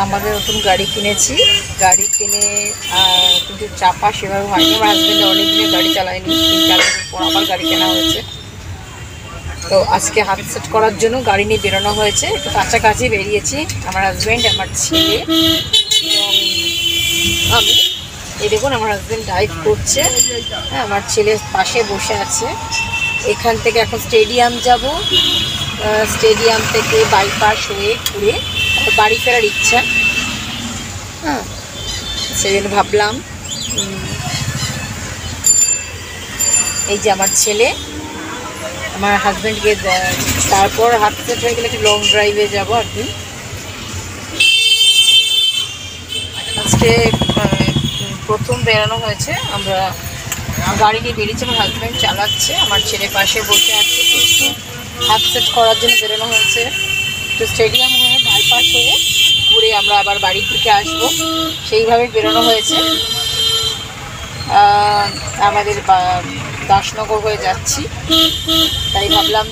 আমাদের নতুন গাড়ি কিনেছি। গাড়ি কিনে কিন্তু চাপা সেভাবে হয়নি। আমার হাজব্যান্ড অনেক দিনে গাড়ি চালায়নি, 3-4 বছর পর আবার গাড়ি কেনা হয়েছে। তো আজকে হাত সেট করার জন্য গাড়ি নিয়ে বেরোনো হয়েছে। একটু কাছাকাছি বেরিয়েছি, আমার হাজব্যান্ড, আমার ছেলে এবং আমি। এই দেখুন আমার হাজব্যান্ড ড্রাইভ করছে, হ্যাঁ, আমার ছেলে পাশে বসে আছে। এখান থেকে এখন স্টেডিয়াম যাব, স্টেডিয়াম থেকে বাইপাস হয়ে ঘুরে বাড়ি ফেরার ইচ্ছা, হ্যাঁ, সেজন্য ভাবলাম। এই যে আমার ছেলে, আমার হাজব্যান্ডকে তারপর হাত সেট হয়ে গেলে একটু লং ড্রাইভে যাবো আর কি। আজকে প্রথম বেরানো হয়েছে, আমরা গাড়ি নিয়ে বেরিয়েছি, আমার হাজব্যান্ড চালাচ্ছে, আমার ছেলে পাশে বসে আছে। একটু হাত সেট করার জন্য বেরোনো হয়েছে। তো স্টেডিয়াম হয়ে বাইপাস হয়ে ঘুরে আমরা আবার বাড়ির দিকে আসবো, সেইভাবে বেরোনো হয়েছে। আমাদের দাসনগর হয়ে যাচ্ছি, তাই ভাবলাম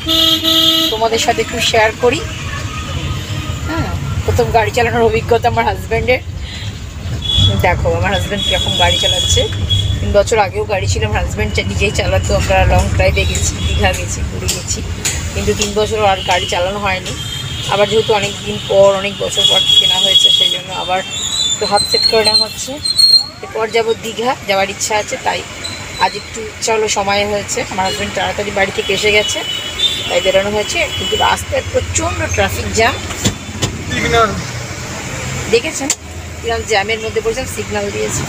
তোমাদের সাথে একটু শেয়ার করি। হ্যাঁ, প্রথম গাড়ি চালানোর অভিজ্ঞতা আমার হাজব্যান্ডের। দেখো আমার হাজব্যান্ড কীরকম গাড়ি চালাচ্ছে। 3 বছর আগেও গাড়ি ছিল, আমার হাজব্যান্ড নিজেই চালাতো। আমরা লং ড্রাইভে গেছি, দীঘা গেছি, ঘুরে গেছি, কিন্তু 3 বছর আর গাড়ি চালানো হয়নি। আবার যেহেতু অনেক দিন পর, অনেক বছর পর কেনা হয়েছে, সেই জন্য আবার একটু হাত সেট করে নেওয়া হচ্ছে। এরপর যাবো দীঘা, যাওয়ার ইচ্ছা আছে, তাই আজ একটু ইচ্ছা হলো, সময় হয়েছে। আমার হাজব্যান্ড তাড়াতাড়ি বাড়ি থেকে এসে গেছে, তাই বেরোনো হয়েছে। কিন্তু রাস্তায় প্রচণ্ড ট্রাফিক জ্যাম, দেখেছেন কিরকম জ্যামের মধ্যে পড়েছেন, সিগন্যাল দিয়েছে।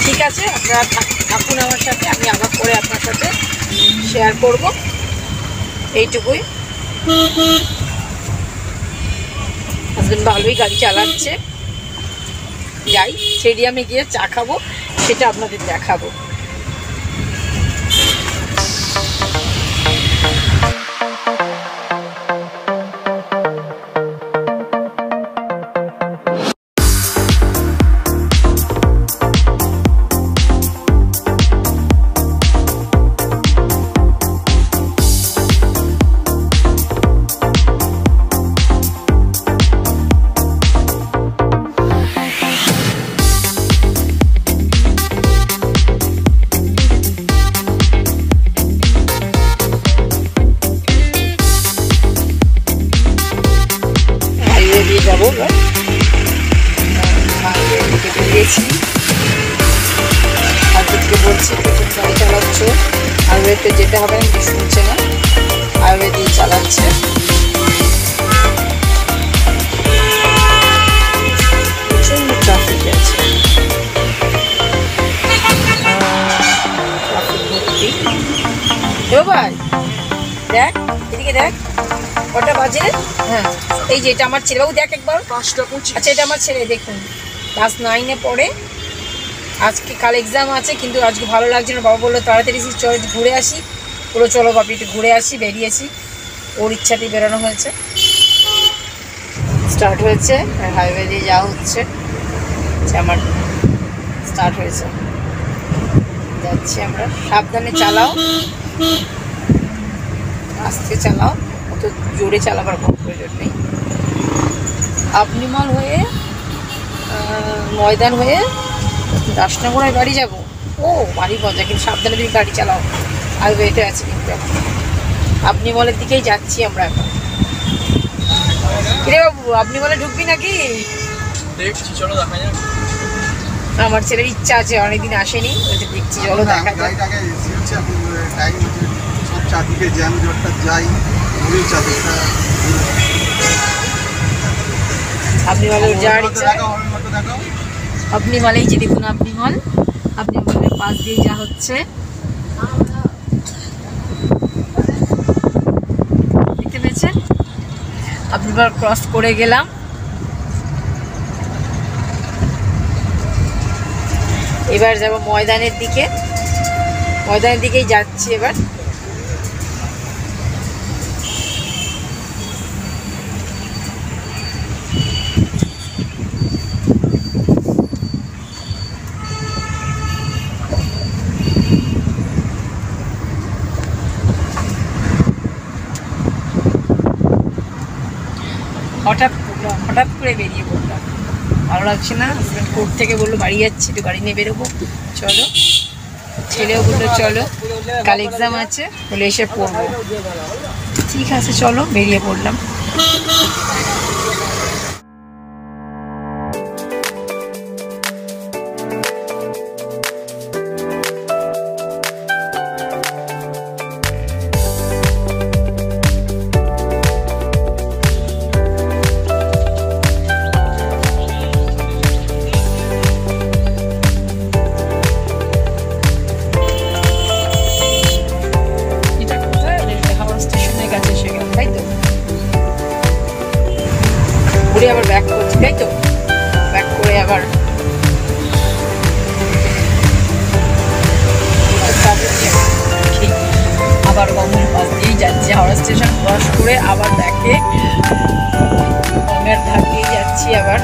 ঠিক আছে, আপনারা থাকুন আমার সাথে, আমি আবার পরে আপনার সাথে শেয়ার করব। এইটুকুই। হাজব্যান্ড ভালোই গাড়ি চালাচ্ছে। যাই, স্টেডিয়ামে গিয়ে চা খাবো, সেটা আপনাদের দেখাবো। যাবো, বেরিয়েছি। হাজব্যান্ডকে বলছি প্রথম গাড়ি চালাচ্ছ, হাইওয়েতে যেতে হবে না, কিছু শুনছে না, হাইওয়ে দিয়ে চালাচ্ছে। প্রচন্ড ট্রাফিক আছে, ট্রাফিক ভর্তি। ভাই দেখ, এদিকে দেখ, কটা বাজে? হ্যাঁ, এই যে এটা আমার ছেলে, বাবু দেখ একবার, 5:25। আচ্ছা, এটা আমার ছেলে, দেখুন ক্লাস 9-এ পড়ে। আজকে কাল এক্সাম আছে, কিন্তু আজকে ভালো লাগছে না। বাবা বললো তাড়াতাড়ি চলো ঘুরে আসি, পুরো চলো বাপি একটু ঘুরে আসি। বেরিয়েছি, ওর ইচ্ছাতেই বেরোনো হয়েছে। স্টার্ট হয়েছে, হাইওয়ে দিয়ে যাওয়া হচ্ছে। আমার স্টার্ট হয়েছে, যাচ্ছি আমরা। সাবধানে চালাও, আস্তে চালাও, অত জোরে চালাবার কোনো প্রয়োজন নেই। আপনি মল হয়ে ময়দান হয়ে দাসনগরের বাড়ি যাব। ও বাড়ি মজা, কিন্তু সাবধানে তুমি গাড়ি চালাও, হাইওয়েতে আছে কিন্তু। আপনি মলের দিকেই যাচ্ছি আমরা এখন। কিরে বাবু, আপনি মলে ঢুকবি নাকি? দেখছি, চলো দেখা যাক। আমার ছেলের ইচ্ছা আছে, অনেকদিন আসেনি, দেখছি চলো দেখা যাক। চারদিকে জ্যাম জটটা যাই, আপনি মলে যাওয়ার ইচ্ছা। আপনি মলেই যে দেখুন, আপনি মল, আপনি মলের পাশ দিয়ে যা হচ্ছে দেখতে পেয়েছেন। আপনি মল ক্রস করে গেলাম। এবার যাব ময়দানের দিকে, ময়দানের দিকেই যাচ্ছি এবার। হঠাৎ করে বেরিয়ে পড়লাম, ভালো লাগছে না। হাজব্যান্ড কোর্ট থেকে বললো বাড়ি যাচ্ছি, একটু গাড়ি নিয়ে বেরোবো, চলো। ছেলেও বললো চলো, কাল এক্সাম আছে, বলে এসে পড়বো। ঠিক আছে চলো, বেরিয়ে পড়লাম। আবার ব্যাক করছি, তাই তো? ব্যাক করে আবার গঙ্গার পাশ দিয়েই যাচ্ছি, হাওড়া স্টেশন ক্রস করে আবার দেখে গঙ্গার ধার দিয়েই যাচ্ছি আবার।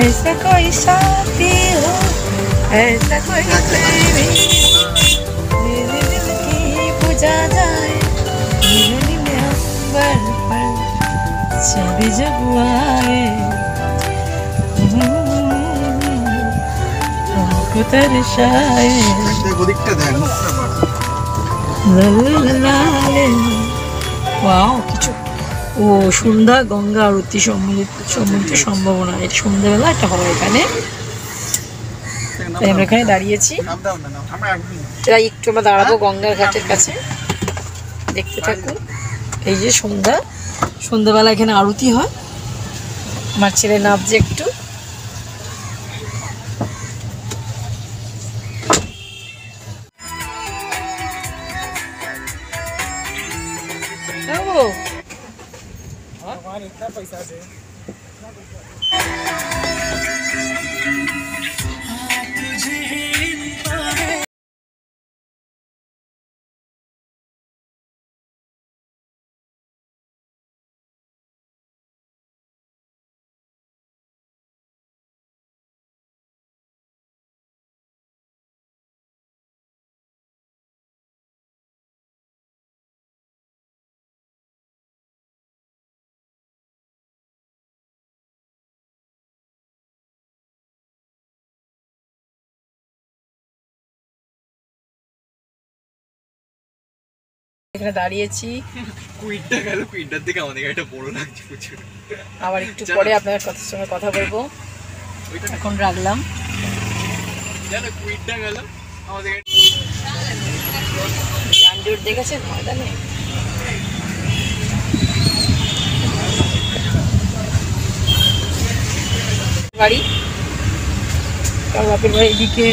ऐसा कोई साथी हो, ऐसा कोई प्रेमी, मेरे दिल की बुझा जाए, मेरे दिल अंबर पर चली जब आए, हमको तरसाए। वाओ, কিছু ও সন্ধ্যা গঙ্গা আরতি সম্মিলিত সম্ভাবনা, এটা সন্ধ্যাবেলা একটা হয় এখানে। তাই আমরা এখানে দাঁড়িয়েছি, তাই একটু আমরা দাঁড়াবো গঙ্গার ঘাটের কাছে, দেখতে থাকুন। এই যে সন্ধ্যাবেলা এখানে আরতি হয়, আমার ছেলে নাচছে একটু। इतना पैसा दे। এখানে দাঁড়িয়েছি, কুইটটা গেল, কুইটটার দিকে আমাদের এটা বড় লাগছে প্রচুর। আবার একটু পরে আপনার সঙ্গে কথা বলবো, এখন রাখলাম। জানো কুইটটা গেল আমাদের আন্ডুর দেখেছেন ময়দানে, বাড়ি কার বাপের বাড়ি। এদিকে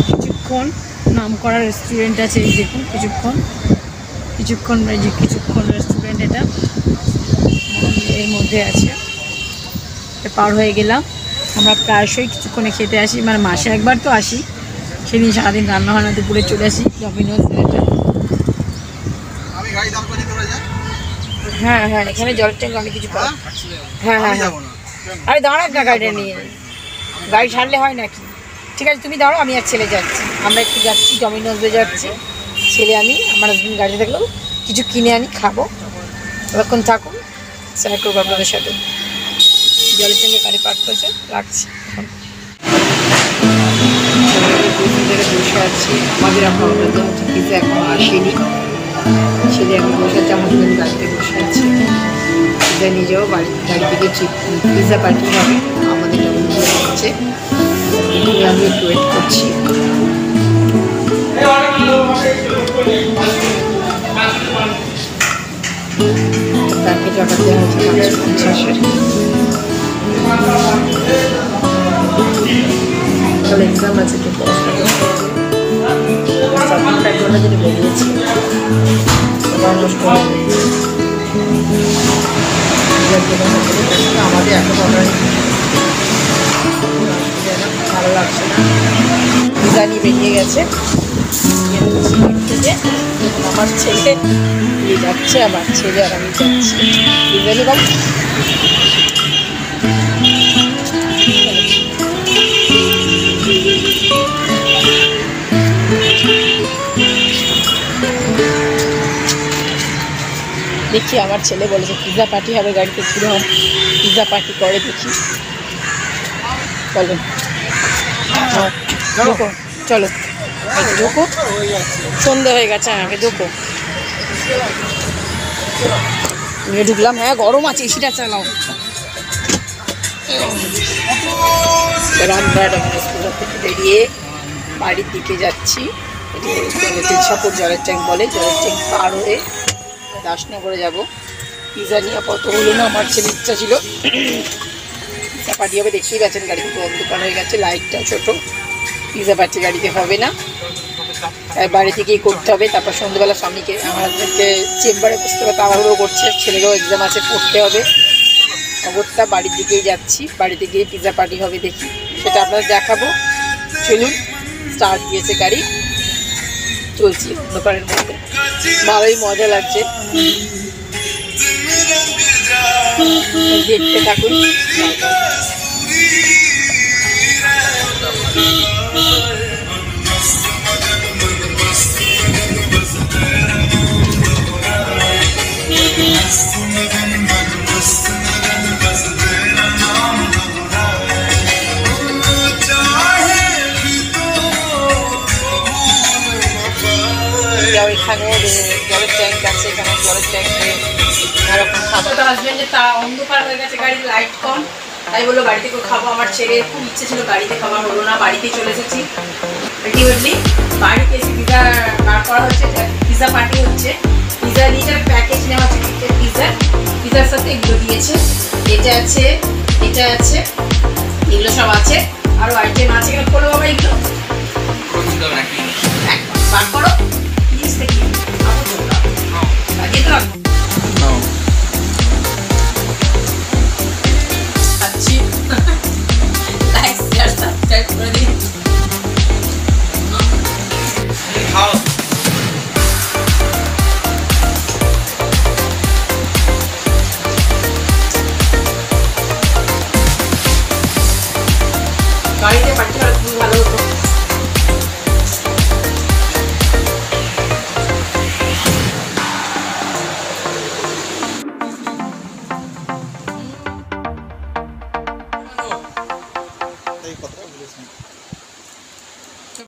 কিছুক্ষণ নাম করা রেস্টুরেন্ট আছে, এই দেখুন কিছুক্ষণ রেস্টুরেন্ট, এটা এর মধ্যে আছে। পার হয়ে গেলাম। আমরা প্রায়শই কিছুক্ষণে খেতে আসি, মানে মাসে একবার তো আসি, সেদিন সারাদিন রান্না বান্না দুপুরে চলে আসি ডমিনোজ। হ্যাঁ হ্যাঁ, এখানে জলের ট্যাঙ্ক অনেক কিছু পাওয়া। হ্যাঁ হ্যাঁ হ্যাঁ, আরে দাঁড়াক না গাড়িটা নিয়ে, গাড়ি ছাড়লে হয় নাকি? ঠিক আছে তুমি দাঁড়াও, আমি আর ছেলে যাচ্ছি, আমরা একটু যাচ্ছি ডমিনোজে যাচ্ছি, ছেলে আমি, আমার হাজবেন্ড গাড়িতে থাকলেও কিছু কিনে আনি খাবো। ততক্ষণ থাকুন, শেয়ার করবো আপনাদের সাথে। জলের ট্যাঙ্কে গাড়ি পার্ক করেছে, রাখছি এখন। বসে আছি, আমাদের আপনার পিজা এখন আসেনি, ছেলে এখন বসে আছে, আমার হাজবেন্ড গাড়িতে বসে আছে। পিজা নিয়ে যাবো গাড়ি থেকে, পিজা পাঠিয়ে হবে, আমাদের হচ্ছে। আমি একটু ওয়েট করছি। প্যাকেজ অর্ডার দেওয়া হয়েছে 550-এর। তাহলে এক্সাম আছে, একটু পড়াশোনা করতে হবে। 7 ঘন্টা যদি বেরিয়েছি আমাদের এত অর্ডার ভালো লাগছে না। পিজা নিয়ে বেরিয়ে গেছে আমার ছেলে নিয়ে যাচ্ছে, আমার ছেলে আর আমি যাচ্ছি পিজা নিয়ে। বাবু দেখি আমার ছেলে বলেছে পিজা পার্টি হবে গাড়িতে, কীরকম পিজা পার্টি করে দেখি। চলো ঢোকো, চলো ঢোকো, সন্ধে হয়ে গেছে আমাকে ঢোকো। নিয়ে ঢুকলাম। হ্যাঁ গরম আছে, এসিটা চালাও। রামপুরহাট স্কুল থেকে বেরিয়ে বাড়ির দিকে যাচ্ছি। তিলশাপুর জলের ট্যাঙ্ক বলে, জলের ট্যাঙ্ক পার হয়ে দাসনগরে যাব। পিজা নিয়ে কত হলো না, আমার ছেলে ইচ্ছা ছিল পিজা পার্টি হবে। দেখতেই গেছেন গাড়িতে তো অন্ধকার হয়ে গেছে, লাইটটা ছোটো, পিজা পার্টি গাড়িতে হবে না, তাই বাড়ি থেকেই করতে হবে। তারপর সন্ধ্যেবেলা স্বামীকে আমার হাজব্যান্ডকে চেম্বারে বসতে হবে, তাড়াহুড়ো করছে, ছেলেরও এক্সাম আছে, পড়তে হবে। অগত্যা বাড়ির দিকেই যাচ্ছি, বাড়িতে গিয়ে পিজা পার্টি হবে, দেখি সেটা আপনাদের দেখাবো। চলুন, স্টার্ট দিয়েছে গাড়ি, চলছি অন্ধকারের মধ্যে, ভালোই মজা লাগছে, দেখতে থাকুন। এখানে জলের ট্যাঙ্ক আছে, এখানে জলের ট্যাঙ্কে এরকম খাবার। তো হাজব্যান্ডের তা অন্ধকার হয়ে গেছে, গাড়ির লাইট কম, তাই বললো বাড়িতে করে খাবো। আমার ছেলে খুব ইচ্ছে ছিল গাড়িতে খাবার, হলো না, বাড়িতে চলে এসেছি। আলটিমেটলি বাড়িতে এসে পিজা বার করা হচ্ছে, পিজা পার্টি হচ্ছে। পিজা নিয়ে প্যাকেজ নেওয়া হচ্ছে, পিজার সাথে এগুলো দিয়েছে, এটা আছে, এটা আছে, এগুলো সব আছে, আরো আইটেম আছে। এখানে খোলো বাবা, এগুলো বার করো প্লিজ, দেখি লাইক শেয়ার সাবস্ক্রাইব করে দিন। গাড়িতে পার্টি হলে খুব ভালো হতো। এই কথাটা বলেছেন।